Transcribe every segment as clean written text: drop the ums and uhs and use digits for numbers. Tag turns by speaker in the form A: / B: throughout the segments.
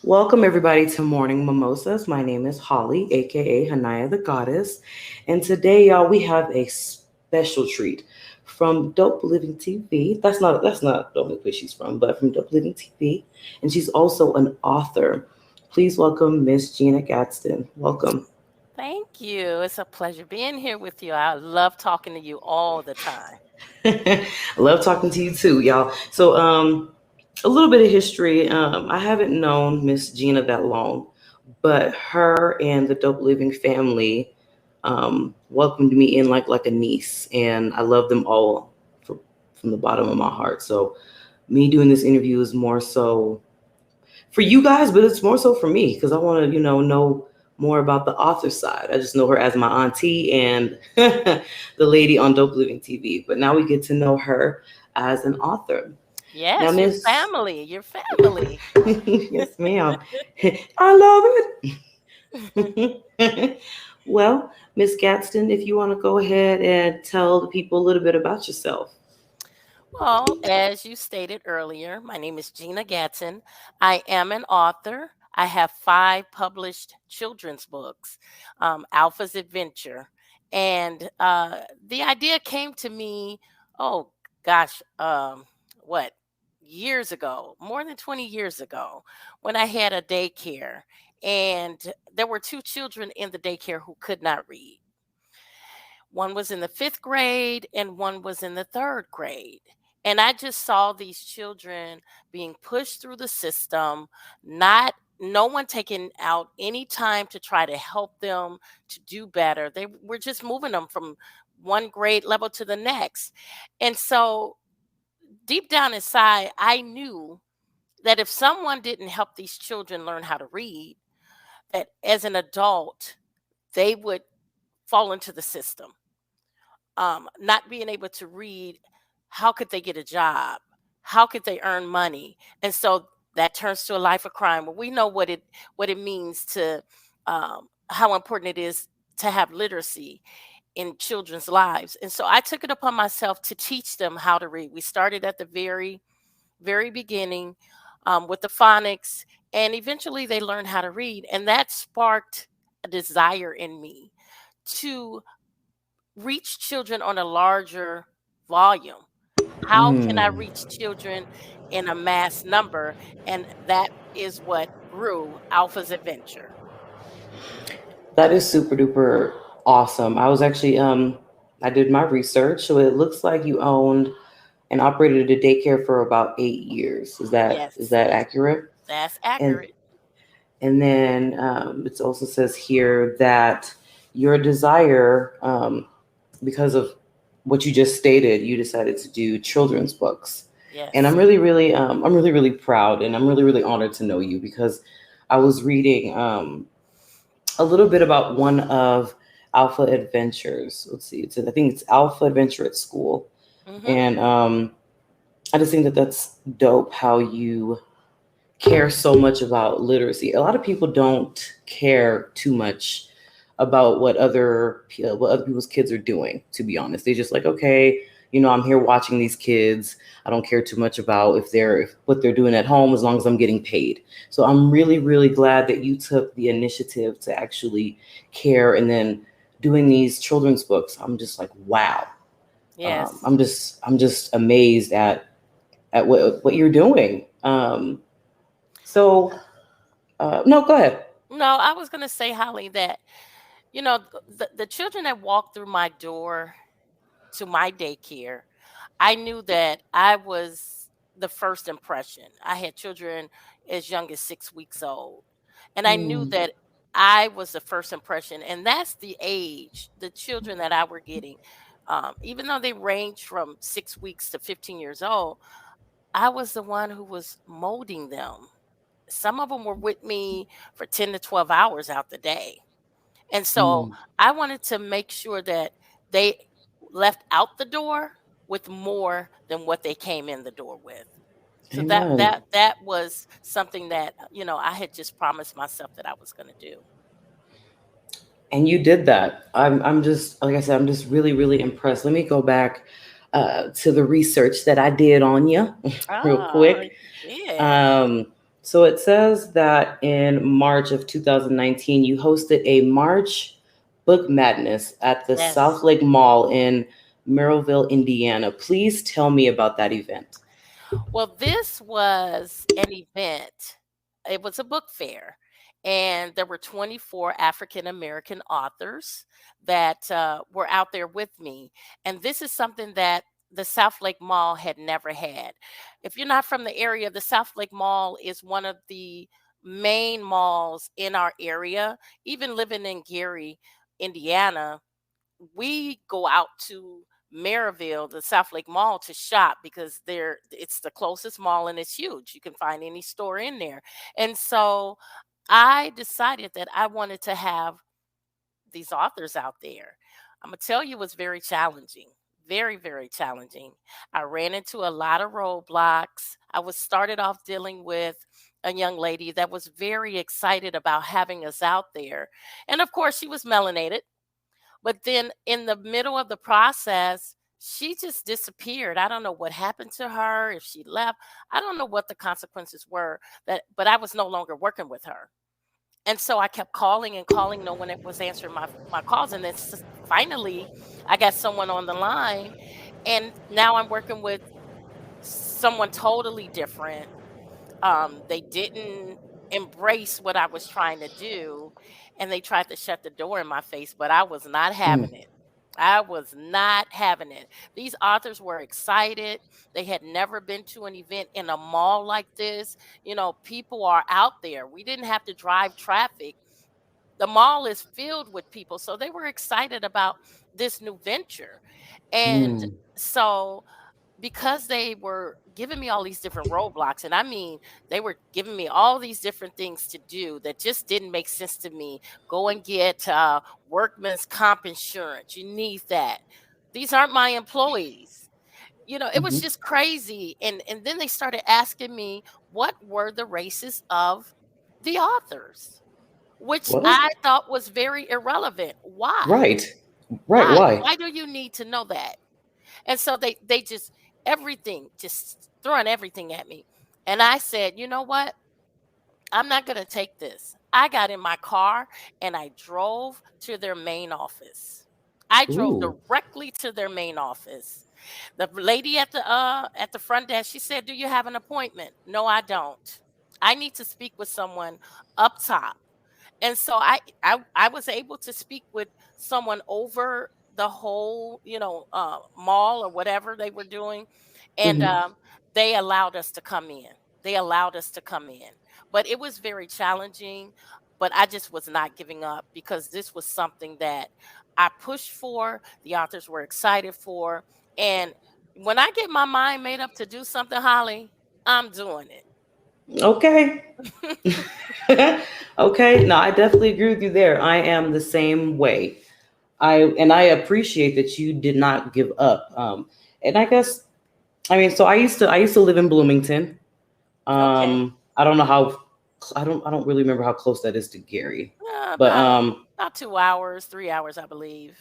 A: Welcome everybody to Morning Mimosas. My name is Holly, aka Hanaya the Goddess, and today, y'all, we have a special treat from Dope Living TV. That's not the only place she's from, but from Dope Living TV, and she's also an author. Please welcome Miss Gina Gadson. Welcome.
B: Thank you. It's a pleasure being here with you. I love talking to you all the time.
A: I love talking to you too, y'all. So, a little bit of history. I haven't known Miss Gina that long, but her and the Dope Living family welcomed me in like a niece, and I love them all from the bottom of my heart. So, me doing this interview is more so for you guys, but it's more so for me because I want to, know more about the author side. I just know her as my auntie and the lady on Dope Living TV, but now we get to know her as an author. Now,
B: Yes, your
A: Miss,
B: family, your family.
A: yes, ma'am, I love it. Well, Miss Gadsden, if you want to go ahead and tell the people a little bit about yourself.
B: Well, as you stated earlier, my name is Gina Gadson. I am an author. I have five published children's books, Alpha's Adventure. And the idea came to me, oh gosh, what, years ago, more than 20 years ago, when I had a daycare. And there were two children in the daycare who could not read. One was in the fifth grade and one was in the third grade. And I just saw these children being pushed through the system, not no one taking out any time to try to help them to do better. They were just moving them from one grade level to the next. And so deep down inside, I knew that if someone didn't help these children learn how to read, that as an adult, they would fall into the system. Not being able to read, how could they get a job? How could they earn money? And so that turns to a life of crime. Well, we know what it means to how important it is to have literacy in children's lives. And so I took it upon myself to teach them how to read. We started at the very beginning with the phonics, and eventually they learned how to read, and that sparked a desire in me to reach children on a larger volume. How can I
A: Mm,
B: reach children in a mass number? And that is what grew Alpha's Adventure.
A: that is super duper awesome. I was actually I did my research, so it looks like you owned and operated a daycare for about 8 years. Is that
B: Yes,
A: accurate?
B: that's
A: And
B: accurate.
A: and then it also says here that your desire, because of what you just stated, you decided to do children's books. And
B: Yes.
A: I'm really, really proud, and I'm really, really honored to know you because I was reading a little bit about one of Alpha Adventures. Let's see, I think it's Alpha Adventure at School,
B: Hmm.
A: and I just think that that's dope how you care so much about literacy. A lot of people don't care too much about what other people's kids are doing. To be honest, they just like, okay, I'm here watching these kids. I don't care too much about if what they're doing at home as long as I'm getting paid. So I'm really, really glad that you took the initiative to actually care, and then doing these children's books. I'm just like, wow.
B: Yes.
A: I'm just amazed at what you're doing. So, no, go ahead.
B: No, I was going to say, Holly, that, the children that walked through my door to my daycare, I knew that I was the first impression. I had children as young as 6 weeks old. And I knew
A: Mm,
B: that I was the first impression. And that's the age, the children that I were getting. Even though they range from 6 weeks to 15 years old, I was the one who was molding them. Some of them were with me for 10 to 12 hours out the day. And so
A: mm.
B: I wanted to make sure that they left out the door with more than what they came in the door with. So that
A: Amen.
B: that that was something that I had just promised myself that I was going to do.
A: And you did that. I'm just, like I said, I'm just really, really impressed. Let me go back to the research that I did on you real
B: Oh,
A: quick.
B: yeah.
A: Um, So it says that in March of 2019, you hosted a March Book Madness at the
B: Yes.
A: South Lake Mall in Merrillville, Indiana. Please tell me about that event.
B: Well, this was an event. It was a book fair, and there were 24 African American authors that were out there with me. And this is something that the South Lake Mall had never had. If you're not from the area, the South Lake Mall is one of the main malls in our area. Even living in Gary, Indiana, we go out to Maryville, the South Lake Mall, to shop because it's the closest mall and it's huge. You can find any store in there. And so I decided that I wanted to have these authors out there. I'm gonna tell you, it was very challenging. Very, very challenging. I ran into a lot of roadblocks. I was started off dealing with a young lady that was very excited about having us out there. And of course, she was melanated, but then in the middle of the process, she just disappeared. I don't know what happened to her, if she left. I don't know what the consequences were, that but I was no longer working with her. And so I kept calling and calling. No one was answering my calls. And then finally I got someone on the line. And now I'm working with someone totally different. They didn't embrace what I was trying to do, and they tried to shut the door in my face, but I was not having
A: Mm,
B: it. I was not having it. These authors were excited. They had never been to an event in a mall like this. People are out there. We didn't have to drive traffic. The mall is filled with people. So they were excited about this new venture. And
A: mm,
B: so because they were giving me all these different roadblocks, and I mean, they were giving me all these different things to do that just didn't make sense to me. Go and get workman's comp insurance. You need that. These aren't my employees. It was
A: mhm.
B: just crazy. And then they started asking me what were the races of the authors, which
A: What?
B: I thought was very irrelevant. Why?
A: Right. Right.
B: Why?
A: Why?
B: Why do you need to know that? And so they just everything, just throwing everything at me. And I said, "You know what? I'm not going to take this." I got in my car and I drove to their main office. I drove
A: Ooh.
B: directly to their main office. The lady at the front desk, she said, "Do you have an appointment?" "No, I don't. I need to speak with someone up top." And so I was able to speak with someone over the whole mall or whatever they were doing. And
A: Hmm.
B: they allowed us to come in. They allowed us to come in, but it was very challenging. But I just was not giving up because this was something that I pushed for, the authors were excited for. And when I get my mind made up to do something, Holly, I'm doing
A: Okay.
B: it.
A: Okay. No, I definitely agree with you there. I am the same way. I appreciate that you did not give up. And I guess so I used to live in Bloomington.
B: Okay.
A: I don't know how I don't really remember how close that is to Gary, but
B: About 2 hours, 3 hours, I believe.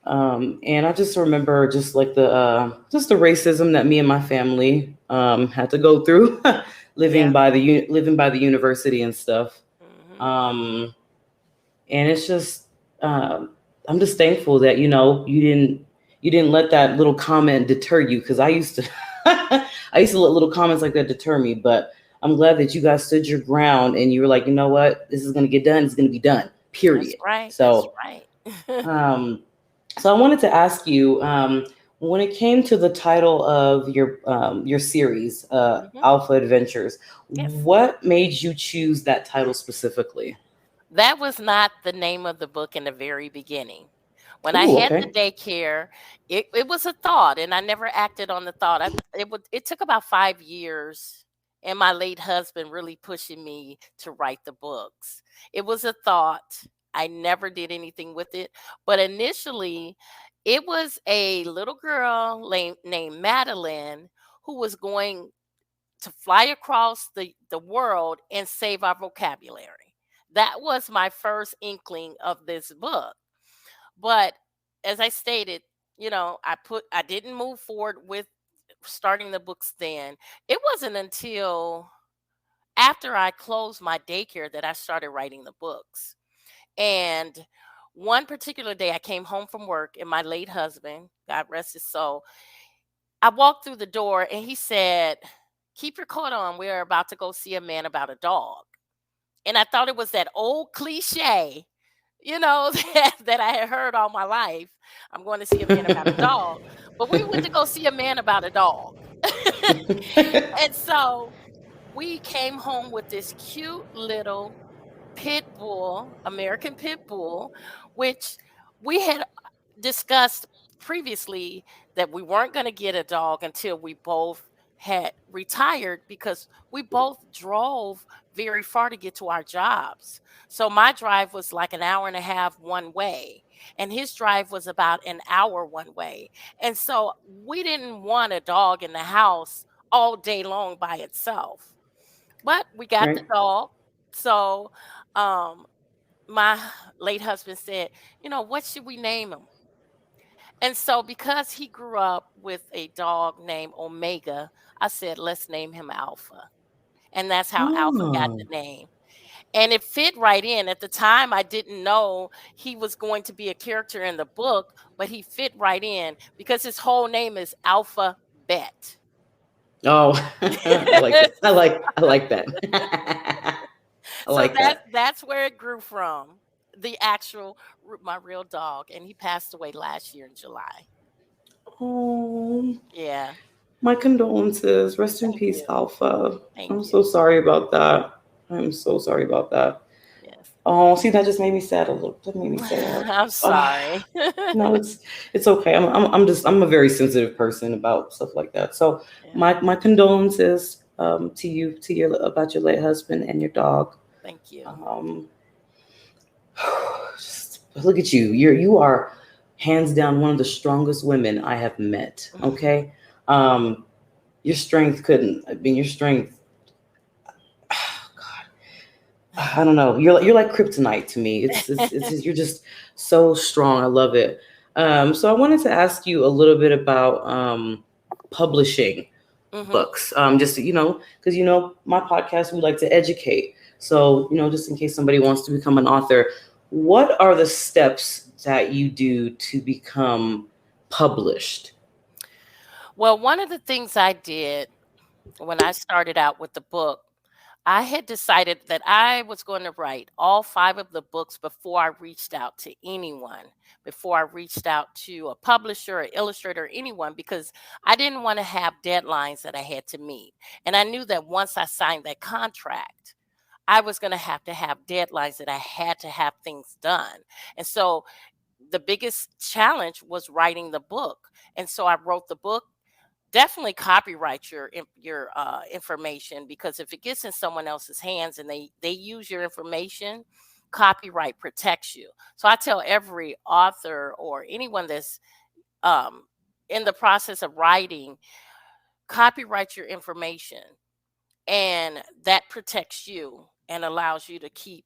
A: and I just remember just the racism that me and my family had to go through
B: Yeah.
A: living by the university and stuff.
B: Mhm.
A: Um, and it's just um, I'm just thankful that you didn't let that little comment deter you, because I used to I used to let little comments like that deter me. But I'm glad that you guys stood your ground and you were like, you know what, this is going to get done, it's going to be done,
B: That's
A: period.
B: right, that's
A: So
B: right.
A: um, I wanted to ask you, when it came to the title of your series,
B: Mhm.
A: Alpha Adventures,
B: Yes.
A: what made you choose that title specifically?
B: That was not the name of the book in the very beginning. When I
A: Ooh,
B: had the
A: okay.
B: daycare, it was a thought, and I never acted on the thought. It took about 5 years, and my late husband really pushing me to write the books. It was a thought. I never did anything with it, but initially, it was a little girl named Madeline who was going to fly across the world and save our vocabulary. That was my first inkling of this book. But as I stated, I didn't move forward with starting the books then. It wasn't until after I closed my daycare that I started writing the books. And one particular day I came home from work and my late husband, God rest his soul, I walked through the door and he said, "Keep your coat on. We're about to go see a man about a dog." And I thought it was that old cliche, that I had heard all my life. I'm going to see a man about a dog. But we went to go see a man about a dog. And so we came home with this cute little pit bull, American pit bull, which we had discussed previously that we weren't going to get a dog until we both had retired because we both drove very far to get to our jobs. So my drive was like an hour and a half one way, and his drive was about an hour one way. And so we didn't want a dog in the house all day long by itself. But we got the
A: Right.
B: dog. So um my late husband said, "What should we name him?" And so because he grew up with a dog named Omega, I said, "Let's name him Alpha." And that's how Alpha got the
A: Oh.
B: name. And it fit right in. At the time, I didn't know he was going to be a character in the book, but he fit right in because his whole name is Alpha Bet.
A: Oh, I like it. I like that. I
B: So
A: like
B: that's
A: that.
B: that's where it grew from. The actual my real dog, and he passed away last year in July.
A: Oh,
B: Yeah,
A: my condolences. Rest in
B: thank
A: peace,
B: you,
A: Alpha.
B: thank
A: I'm
B: you.
A: so sorry about that. I'm so sorry about that.
B: Yes,
A: Oh, see, that just made me sad a little. That made me sad.
B: I'm sorry.
A: No, it's okay. I'm a very sensitive person about stuff like that. So
B: Yeah,
A: my condolences to you to your about your late husband and your dog.
B: thank you.
A: Um, just look at you. You are hands down one of the strongest women I have met. Okay, um, your strength couldn't. I mean, your strength. I don't know. You're like kryptonite to me. It's just, you're just so strong. I love it. So I wanted to ask you a little bit about publishing
B: Hmm.
A: books. Just because my podcast we like to educate. So just in case somebody wants to become an author, what are the steps that you do to become published?
B: Well, one of the things I did when I started out with the book, I had decided that I was going to write all five of the books before I reached out to anyone, before I reached out to a publisher, or illustrator, or anyone, because I didn't want to have deadlines that I had to meet. And I knew that once I signed that contract, I was going to have deadlines that I had to have things done. And so the biggest challenge was writing the book. And so I wrote the book. Definitely copyright your information, because if it gets in someone else's hands and they use your information, copyright protects you. So I tell every author or anyone that's um, in the process of writing, copyright your information, and that protects you and allows you to keep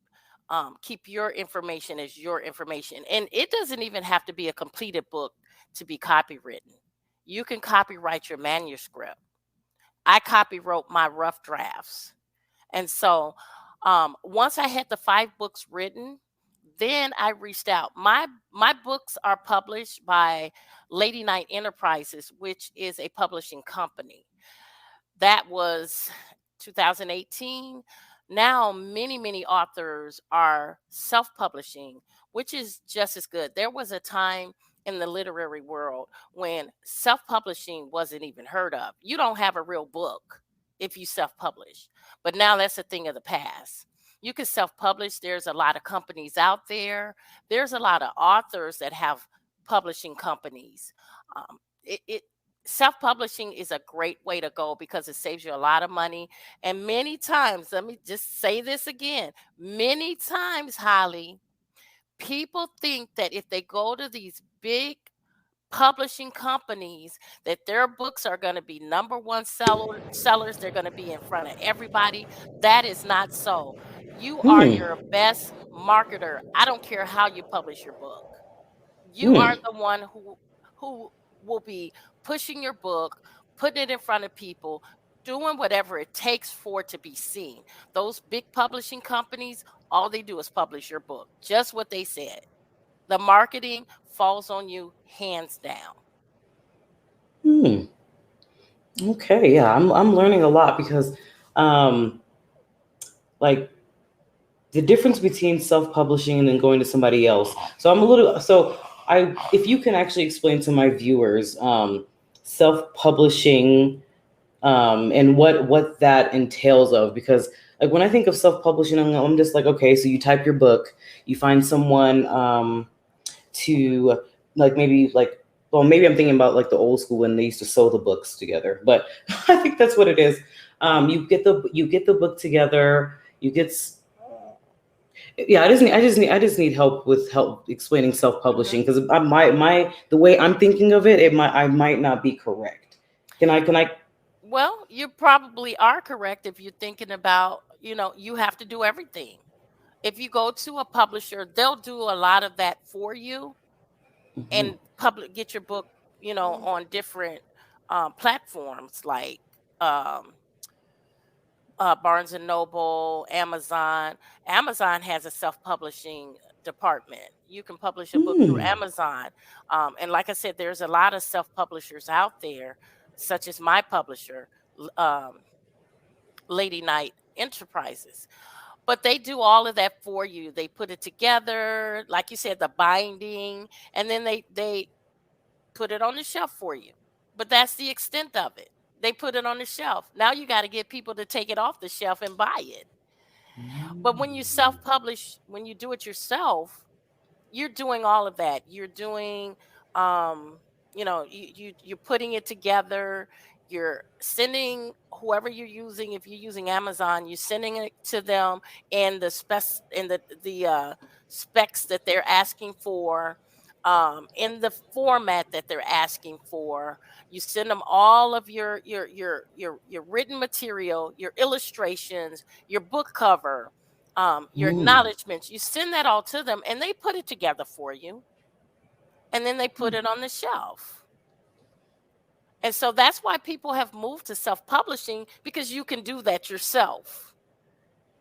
B: your information as your information. And it doesn't even have to be a completed book to be copywritten. You can copyright your manuscript. I copywrote my rough drafts. And so once I had the five books written, then I reached out. My books are published by Lady Night Enterprises, which is a publishing company. That was 2018. Now, many authors are self publishing, which is just as good. There was a time in the literary world when self publishing wasn't even heard of. You don't have a real book if you self publish, but now that's a thing of the past. You can self publish. There's a lot of companies out there, there's a lot of authors that have publishing companies. It Self-publishing is a great way to go because it saves you a lot of money. And many times, let me just say this again, many times, Holly, people think that if they go to these big publishing companies, that their books are going to be number one sellers, they're going to be in front of everybody. That is not so. You are
A: Hmm.
B: your best marketer. I don't care how you publish your book. You
A: Hmm.
B: are the one who will be pushing your book, putting it in front of people, doing whatever it takes for it to be seen. Those big publishing companies, all they do is publish your book, just what they said. The marketing falls on you hands down.
A: Hmm. Okay. Yeah, I'm learning a lot because, um, like the difference between self-publishing and then going to somebody else. So I'm a little so I if you can actually explain to my viewers, self-publishing, and what that entails of, because like when I think of self-publishing, I'm just like, okay, so you type your book, you find someone, to, like, maybe like, well, maybe I'm thinking about like the old school when they used to sew the books together, but I think that's what it is. You get the book together, you get yeah, I just need help explaining
B: Hmm.
A: self-publishing, because my the way I'm thinking of it, I might not be correct. Can I?
B: Well, you probably are correct if you're thinking about, you have to do everything. If you go to a publisher, they'll do a lot of that for you
A: Mhm.
B: and get your book, on different platforms like um, Barnes and Noble, Amazon. Amazon has a self-publishing department. You can publish a book through
A: Hmm.
B: Amazon, and like I said, there's a lot of self-publishers out there, such as my publisher, Lady Night Enterprises. But they do all of that for you. They put it together, like you said, the binding, and then they put it on the shelf for you. But that's the extent of it. They put it on the shelf. Now you got to get people to take it off the shelf and buy it. But when you self publish, when you do it yourself, you're doing all of that. You're doing, um, you're putting it together. You're sending whoever you're using. If you're using Amazon, you're sending it to them in the specs that they're asking for, in the format that they're asking for. You send them all of your written material, your illustrations, your book cover, your
A: Hmm.
B: acknowledgments. You send that all to them and they put it together for you, and then they put it on the shelf. And so that's why people have moved to self-publishing, because you can do that yourself.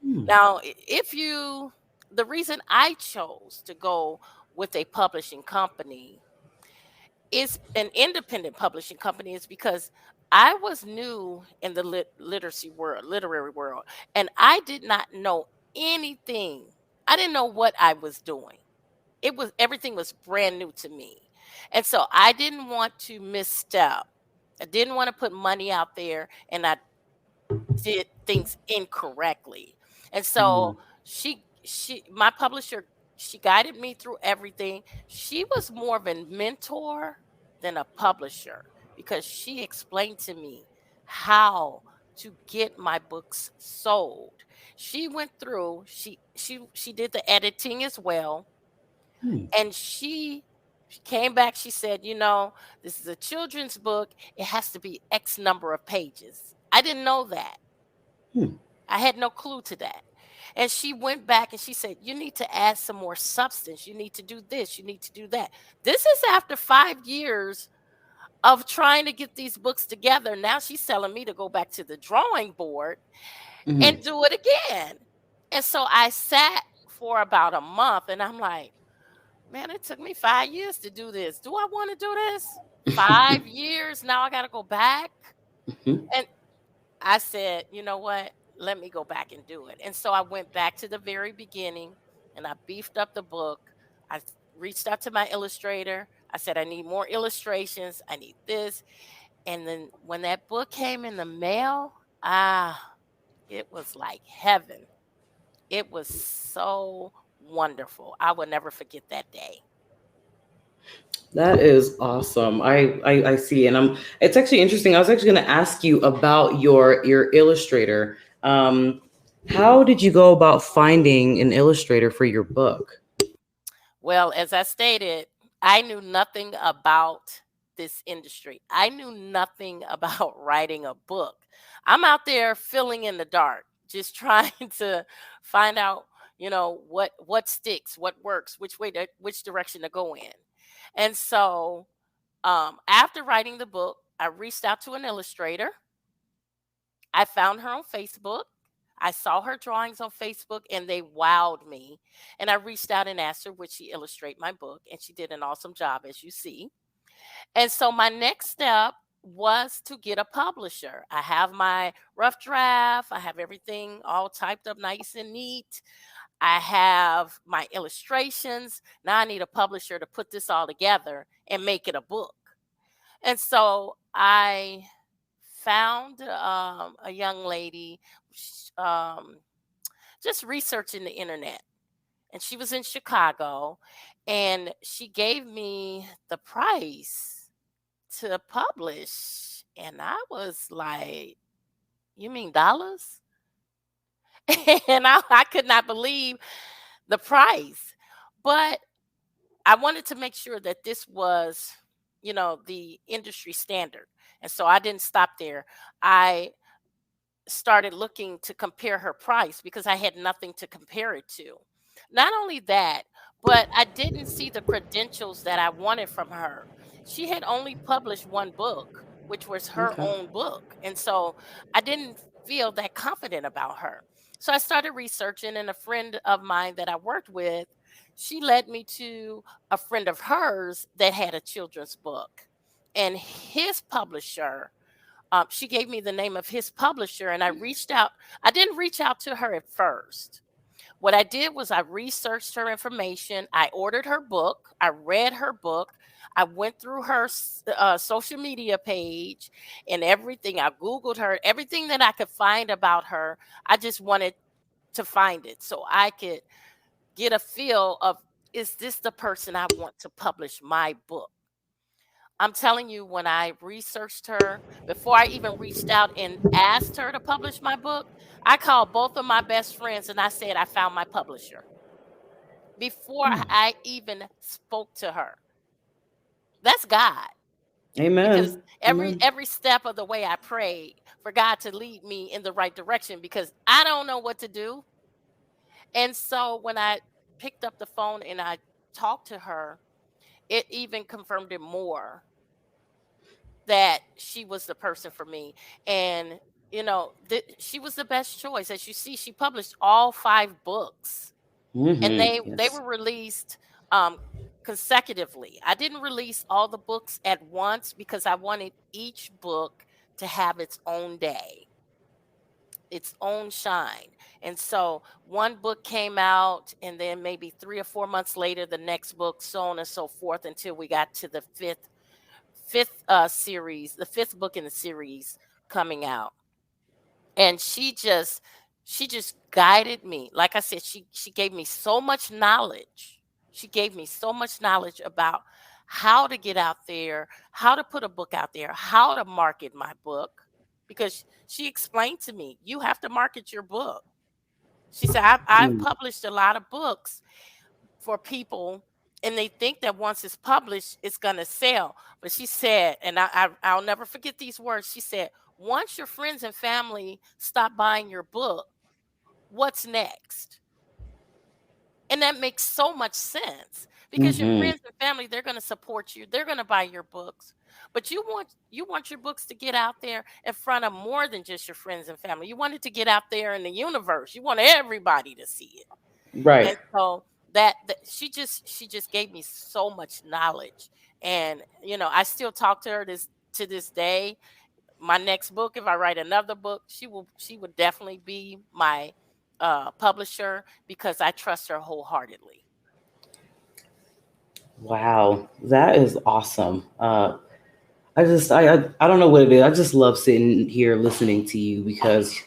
A: Hmm.
B: Now, if you the reason I chose to go with a publishing company, is an independent publishing company, is because I was new in the literary world, and I did not know anything. I didn't know what I was doing. Everything was brand new to me. And so I didn't want to misstep. I didn't want to put money out there and I did things incorrectly. And
A: Hmm.
B: so my publisher, she guided me through everything. She was more of a mentor than a publisher, because she explained to me how to get my books sold. She went through, she did the editing as well,
A: Hmm.
B: and she came back. She said, this is a children's book. It has to be X number of pages. I didn't know that.
A: Hmm.
B: I had no clue to that. And she went back and she said, you need to add some more substance. You need to do this. You need to do that. This is after 5 years of trying to get these books together. Now she's telling me to go back to the drawing board
A: Hmm.
B: and do it again. And so I sat for about a month and I'm like, man, it took me 5 years to do this. Do I want to do this? 5 years. Now I got to go back.
A: Hmm.
B: And I said, you know what? Let me go back and do it. And so I went back to the very beginning and I beefed up the book. Reached out to my illustrator. I said, I need more illustrations. I need this. And then when that book came in the mail, it was like heaven. It was so wonderful. I will never forget that day.
A: That is awesome. I see, and It's actually interesting. I was actually going to ask you about your illustrator. How did you go about finding an illustrator for your book?
B: Well, as I stated, I knew nothing about this industry. I knew nothing about writing a book. I'm out there filling in the dark, just trying to find out, what sticks, what works, which direction to go in. And so, after writing the book, I reached out to an illustrator I found her on Facebook. I saw her drawings on Facebook and they wowed me. And I reached out and asked her would she illustrate my book, and she did an awesome job, as you see. And so my next step was to get a publisher. I have my rough draft, I have everything all typed up nice and neat. I have my illustrations. Now I need a publisher to put this all together and make it a book. And so I found a young lady um, just researching the internet. And she was in Chicago, and she gave me the price to publish. And I was like, "You mean dollars?" And I could not believe the price. But I wanted to make sure that this was, the industry standard. And so I didn't stop there. I started looking to compare her price because I had nothing to compare it to. Not only that, but I didn't see the credentials that I wanted from her. She had only published one book, which was her
A: Okay.
B: own book. And so I didn't feel that confident about her. So I started researching, and a friend of mine that I worked with, she led me to a friend of hers that had a children's book. And his publisher, she gave me the name of his publisher, and I reached out. I didn't reach out to her at first. What I did was I researched her information. I ordered her book. I read her book. I went through her social media page and everything. I Googled her, everything that I could find about her. I just wanted to find it so I could get a feel of, is this the person I want to publish my book? I'm telling you, when I researched her, before I even reached out and asked her to publish my book, I called both of my best friends and I said, I found my publisher before
A: Hmm.
B: I even spoke to her. That's God. Because
A: Amen.
B: every
A: Amen.
B: every step of the way I prayed for God to lead me in the right direction, because I don't know what to do. And so when I picked up the phone and I talked to her, it even confirmed it more that she was the person for me. And she was the best choice. As you see, she published all 5 books, and they
A: Yes.
B: were released um consecutively. I didn't release all the books at once because I wanted each book to have its own day, its own shine. And so one book came out, and then maybe 3 or 4 months later the next book, so on and so forth, until we got to the series, the fifth book in the series coming out. And she just guided me. Like I said, she gave me so much knowledge. She gave me so much knowledge about how to get out there, how to put a book out there, how to market my book, because she explained to me, you have to market your book. She said, I've
A: Mm.
B: published a lot of books for people, and they think that once it's published it's going to sell. But she said, and I'll never forget these words, she said, once your friends and family stop buying your book, what's next? And that makes so much sense, because your
A: Hmm.
B: friends and family, they're going to support you, they're going to buy your books. But you want your books to get out there in front of more than just your friends and family. You want it to get out there in the universe. You want everybody to see it.
A: Right.
B: And so that she just gave me so much knowledge. And I still talk to her to this day. My next book, if I write another book, she would definitely be my publisher, because I trust her wholeheartedly.
A: Wow, that is awesome. I don't know what it is. I just love sitting here listening to you because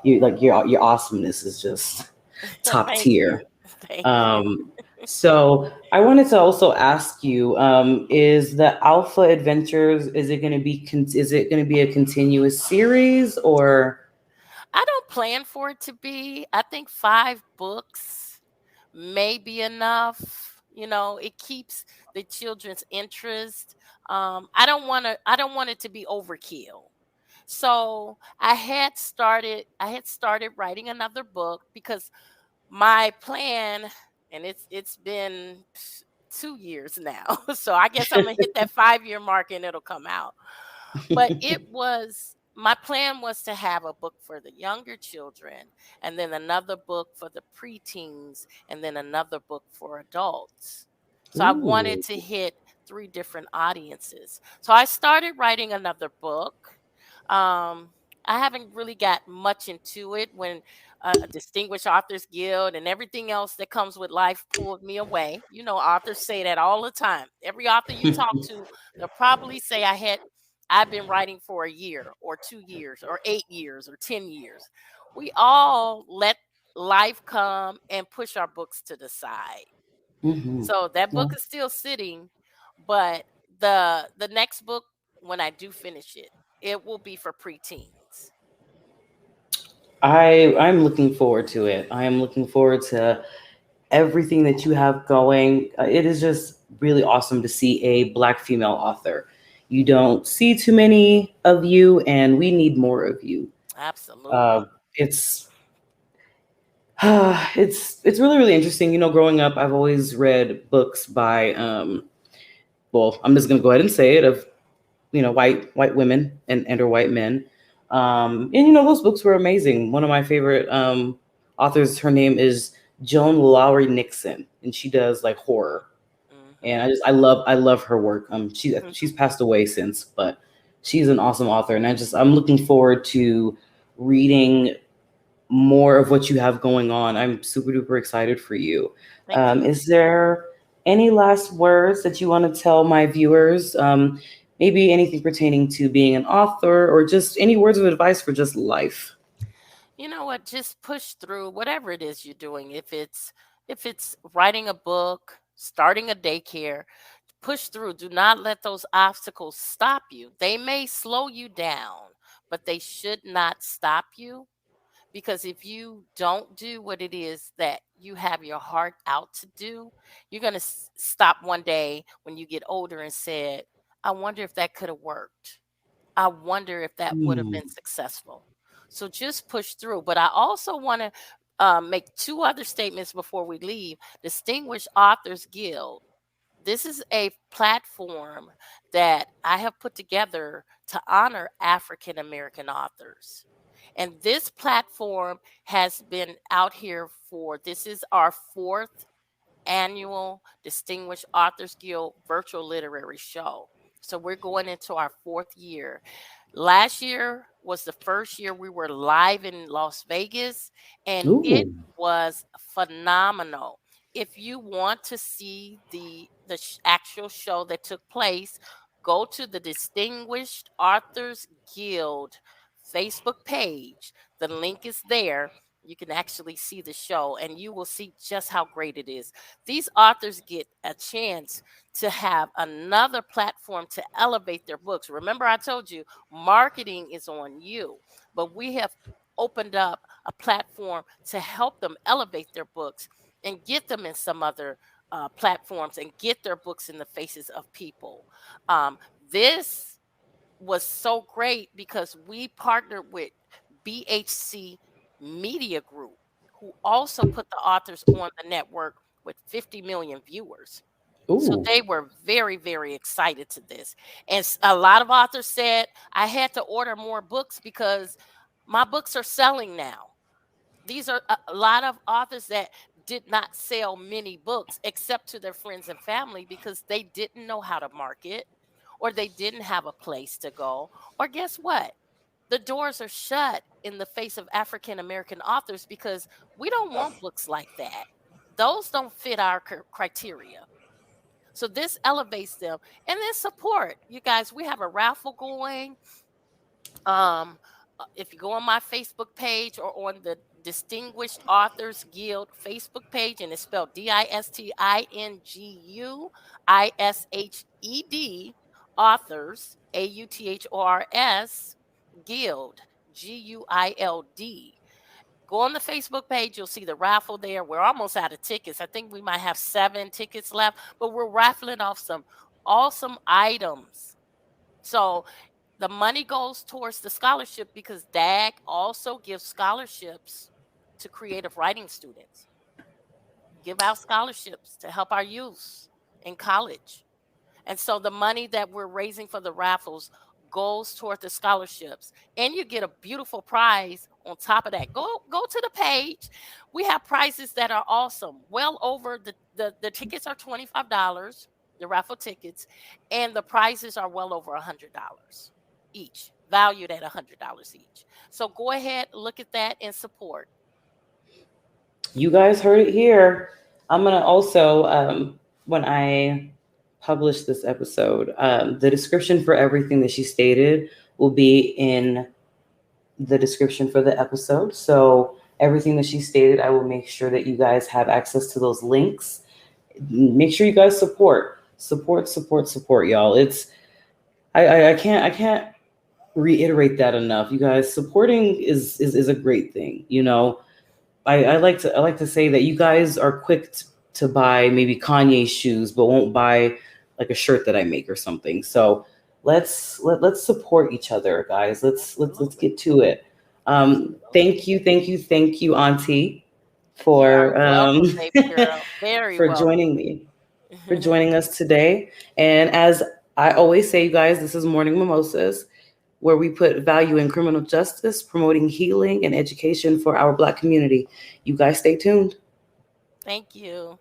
A: your awesomeness is just top
B: Thank
A: tier.
B: you. Thank you.
A: Um, so I wanted to also ask you: is the Alpha Adventures, is it going to be a continuous series or?
B: I don't plan for it to be. I think 5 books may be enough. It keeps the children's interest. I don't want it to be overkill. So I had started writing another book, because my plan, and it's been 2 years now. So I guess I'm gonna hit that 5-year mark and it'll come out. But it was my plan was to have a book for the younger children, and then another book for the preteens, and then another book for adults. So I wanted
A: Ooh.
B: to hit three different audiences. So I started writing another book. I haven't really got much into it when a Distinguished Authors Guild and everything else that comes with life pulled me away. You know, authors say that all the time. Every author you talk to, they'll probably say I've been writing for a year or 2 years or 8 years or 10 years. We all let life come and push our books to the side.
A: Hmm.
B: So that
A: Yeah.
B: book is still sitting, but the next book, when I do finish it, it will be for preteens.
A: I'm looking forward to it. I am looking forward to everything that you have going. It is just really awesome to see a Black female author. You don't see too many of you, and we need more of you.
B: Absolutely.
A: Uh, it's it's really really interesting. You know, growing up, I've always read books by well, I'm just gonna go ahead and say it, of white women and or white men. And those books were amazing. One of my favorite authors, her name is Joan Lowry Nixon, and she does like horror. And
B: Hmm.
A: I love her work. She's passed away since, but she's an awesome author, and I'm looking forward to reading more of what you have going on. I'm super duper excited for you.
B: Thank you.
A: Is there any last words that you want to tell my viewers? Maybe anything pertaining to being an author, or just any words of advice for just life.
B: You know what? Just push through whatever it is you're doing. If it's writing a book, starting a daycare, push through. Do not let those obstacles stop you. They may slow you down, but they should not stop you. Because if you don't do what it is that you have your heart out to do, you're going to stop one day when you get older and said, I wonder if that could have worked. I wonder if that would have
A: Hmm.
B: been successful. So just push through. But I also want to make two other statements before we leave. Distinguished Authors Guild, this is a platform that I have put together to honor African American authors. And this platform has been out here this is our fourth annual Distinguished Authors Guild virtual literary show. So we're going into our fourth year. Last year was the first year we were live in Las Vegas, and it
A: Ooh.
B: was phenomenal. If you want to see the actual show that took place, go to the Distinguished Authors Guild Facebook page. The link is there. You can actually see the show, and you will see just how great it is. These authors get a chance to have another platform to elevate their books. Remember, I told you marketing is on you, but we have opened up a platform to help them elevate their books and get them in some other platforms and get their books in the faces of people. This was so great because we partnered with BHC Media Group, who also put the authors on the network with 50 million viewers. So
A: Ooh.
B: they were very, very excited to this. And a lot of authors said, I had to order more books because my books are selling now. These are a lot of authors that did not sell many books except to their friends and family because they didn't know how to market, or they didn't have a place to go. Or guess what? The doors are shut in the face of African American authors because we don't want books like that. Those don't fit our criteria. So this elevates them. And then support. You guys, we have a raffle going. Um, if you go on my Facebook page or on the Distinguished Authors Guild Facebook page, and it's spelled DISTINGUISHED, authors, AUTHORS, Guild, GUILD. Go on the Facebook page, you'll see the raffle there. We're almost out of tickets. I think we might have 7 tickets left, but we're raffling off some awesome items. So the money goes towards the scholarship because D.A.G also gives scholarships to creative writing students. Give out scholarships to help our youth in college. And so the money that we're raising for the raffles goes toward the scholarships, and you get a beautiful prize on top of that. Go to the page. We have prizes that are awesome. Well over the tickets are $25, the raffle tickets, and the prizes are well over $100 each, valued at $100 each. So go ahead, look at that and support.
A: You guys heard it here. I'm gonna also, when I publish this episode, the description for everything that she stated will be in the description for the episode. So everything that she stated, I will make sure that you guys have access to those links. Make sure you guys support, y'all. It's I can't reiterate that enough. You guys supporting is a great thing. I like to say that you guys are quick to buy maybe Kanye shoes, but won't buy like a shirt that I make or something. So let's support each other, guys. Let's
B: Absolutely.
A: get to it. Thank you, Auntie,
B: You are
A: for
B: welcome, baby girl. Very
A: for joining
B: welcome.
A: me, for joining us today. And as I always say, you guys, this is Morning Mimosas, where we put value in criminal justice, promoting healing and education for our Black community. You guys stay tuned.
B: Thank you.